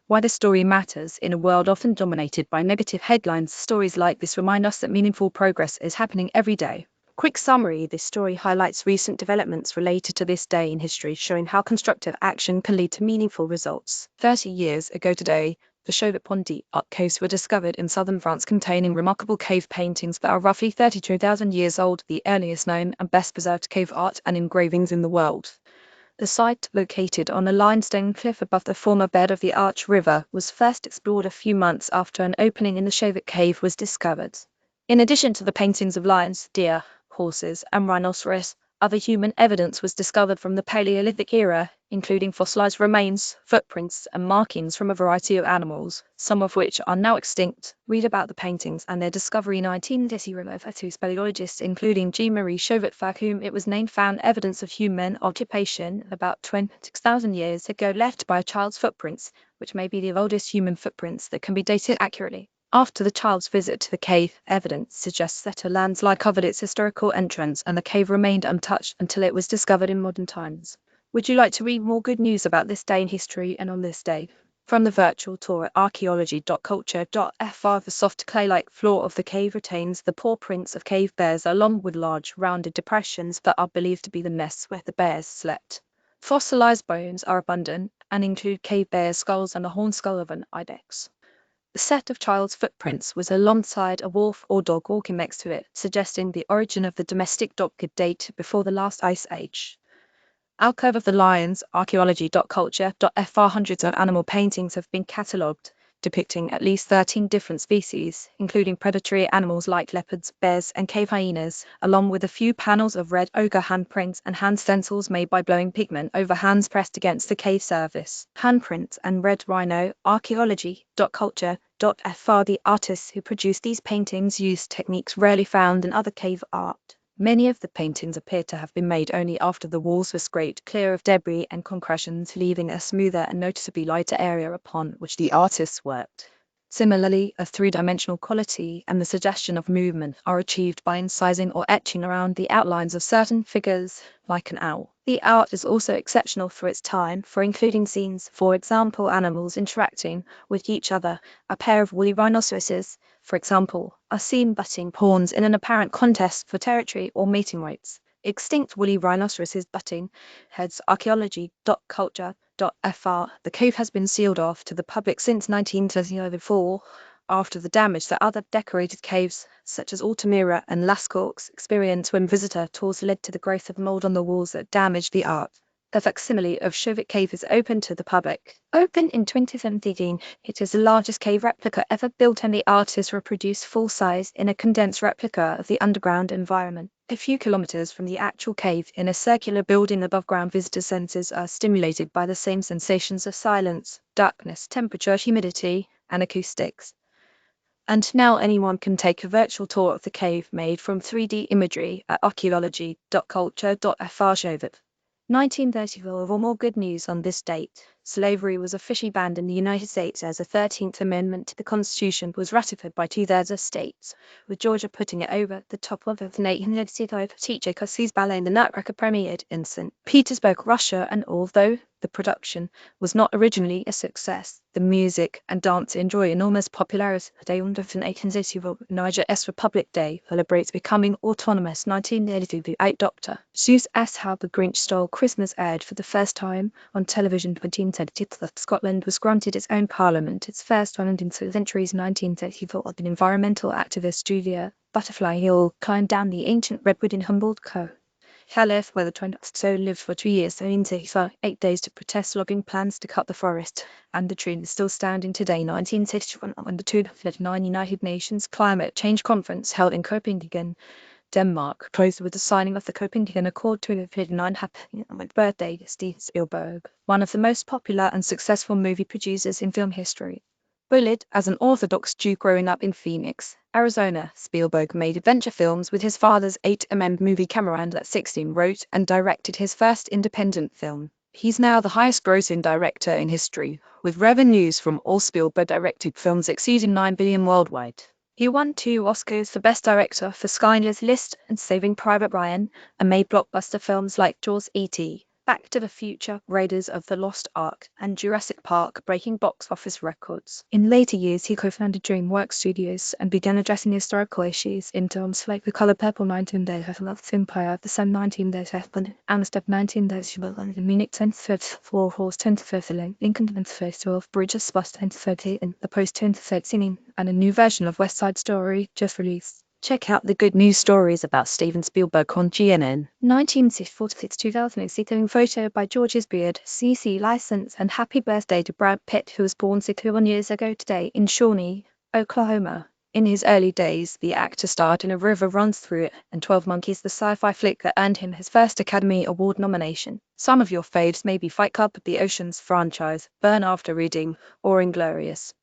Why this story matters in a world often dominated by negative headlines, stories like this remind us that meaningful progress is happening every day. Quick summary: this story highlights recent developments related to this day in history, showing how constructive action can lead to meaningful results. 30 years ago today, the Chauvet-Pont-d'Arc Caves were discovered in southern France, containing remarkable cave paintings that are roughly 32,000 years old, the earliest known and best preserved cave art and engravings in the world. The site, located on a limestone cliff above the former bed of the Ardèche River, was first explored a few months after an opening in the Chauvet Cave was discovered. In addition to the paintings of lions, deer, horses, and rhinoceros, other human evidence was discovered from the Paleolithic era, including fossilized remains, footprints, and markings from a variety of animals, some of which are now extinct. Read about the paintings and their discovery in 1930. Two speleologists, including Jean-Marie Chauvet, for whom it was named, found evidence of human occupation about 26,000 years ago left by a child's footprints, which may be the oldest human footprints that can be dated accurately. After the child's visit to the cave, evidence suggests that a landslide covered its historical entrance and the cave remained untouched until it was discovered in modern times. Would you like to read more good news about this day in history and on this day? From the virtual tour at archaeology.culture.fr, the soft clay-like floor of the cave retains the paw prints of cave bears along with large, rounded depressions that are believed to be the nests where the bears slept. Fossilized bones are abundant and include cave bear skulls and the horn skull of an ibex. The set of child's footprints was alongside a wolf or dog walking next to it, suggesting the origin of the domestic dog could date before the last ice age. Alcove of the Lions, archaeology.culture.fr, hundreds of animal paintings have been catalogued, depicting at least 13 different species, including predatory animals like leopards, bears, and cave hyenas, along with a few panels of red ochre handprints and hand stencils made by blowing pigment over hands pressed against the cave surface. Handprints and red rhino, archaeology.culture.fr, the artists who produced these paintings used techniques rarely found in other cave art. Many of the paintings appear to have been made only after the walls were scraped clear of debris and concretions, leaving a smoother and noticeably lighter area upon which the artists worked. Similarly, a three-dimensional quality and the suggestion of movement are achieved by incising or etching around the outlines of certain figures, like an owl. The art is also exceptional for its time, for including scenes, for example, animals interacting with each other. A pair of woolly rhinoceroses, for example, are seen butting horns in an apparent contest for territory or mating rights. Extinct woolly rhinoceroses butting heads, archaeology.culture.fr. The cave has been sealed off to the public since 1934 after the damage that other decorated caves such as Altamira and Lascaux experienced when visitor tours led to the growth of mold on the walls that damaged the art. A facsimile of Chauvet Cave is open to the public. Opened in 2017, it is the largest cave replica ever built, and the artists reproduced full-size in a condensed replica of the underground environment. A few kilometers from the actual cave, in a circular building above ground, visitor senses are stimulated by the same sensations of silence, darkness, temperature, humidity, and acoustics. And now anyone can take a virtual tour of the cave made from 3D imagery at archaeology.culture.fr. Chauvet. 1934. For more good news on this date, slavery was officially banned in the United States as the 13th Amendment to the Constitution was ratified by 2/3 of states, with Georgia putting it over the top of the 1965 teacher Cossy's ballet The Nutcracker premiered in St. Petersburg, Russia, and although the production was not originally a success, the music and dance enjoy enormous popularity today. On the 1864 Niger's Republic Day celebrates becoming autonomous. 1982, the 8 Dr. Seuss as How the Grinch Stole Christmas aired for the first time on television. 1932, Scotland was granted its own parliament, its first one in 2 centuries. 1934, an environmental activist, Julia Butterfly Hill, climbed down the ancient redwood in Humboldt Co. Caliph, where the tornado lived for 2 years, so in 8 days to protest logging plans to cut the forest, and the tree is still standing today. 1961, when the 2009 United Nations Climate Change Conference held in Copenhagen, Denmark, closed with the signing of the Copenhagen Accord. 2009 happening on my birthday, Steven Spielberg, one of the most popular and successful movie producers in film history. Bullied as an Orthodox Jew growing up in Phoenix, Arizona, Spielberg made adventure films with his father's 8mm movie camera, and at 16 wrote and directed his first independent film. He's now the highest-grossing director in history, with revenues from all Spielberg-directed films exceeding $9 billion worldwide. He won 2 Oscars for Best Director for Schindler's List and Saving Private Ryan, and made blockbuster films like Jaws, E.T., Back to the Future, Raiders of the Lost Ark, and Jurassic Park breaking box office records. In later years, he co-founded DreamWorks Studios and began addressing historical issues in films like The Color Purple 1937, Empire of the Sun 1937, Amsterdam 1937, and Munich 1034, Horse 1030, Lincoln 1012, Bridges Bus 1030, and The Post 1013, and a new version of West Side Story just released. Check out the good news stories about Steven Spielberg on GNN. 1946-2006 photo by George's Beard, CC license, and happy birthday to Brad Pitt, who was born 61 years ago today in Shawnee, Oklahoma. In his early days, the actor starred in A River Runs Through It and 12 Monkeys, the sci-fi flick that earned him his first Academy Award nomination. Some of your faves may be Fight Club, The Ocean's franchise, Burn After Reading, or Inglourious.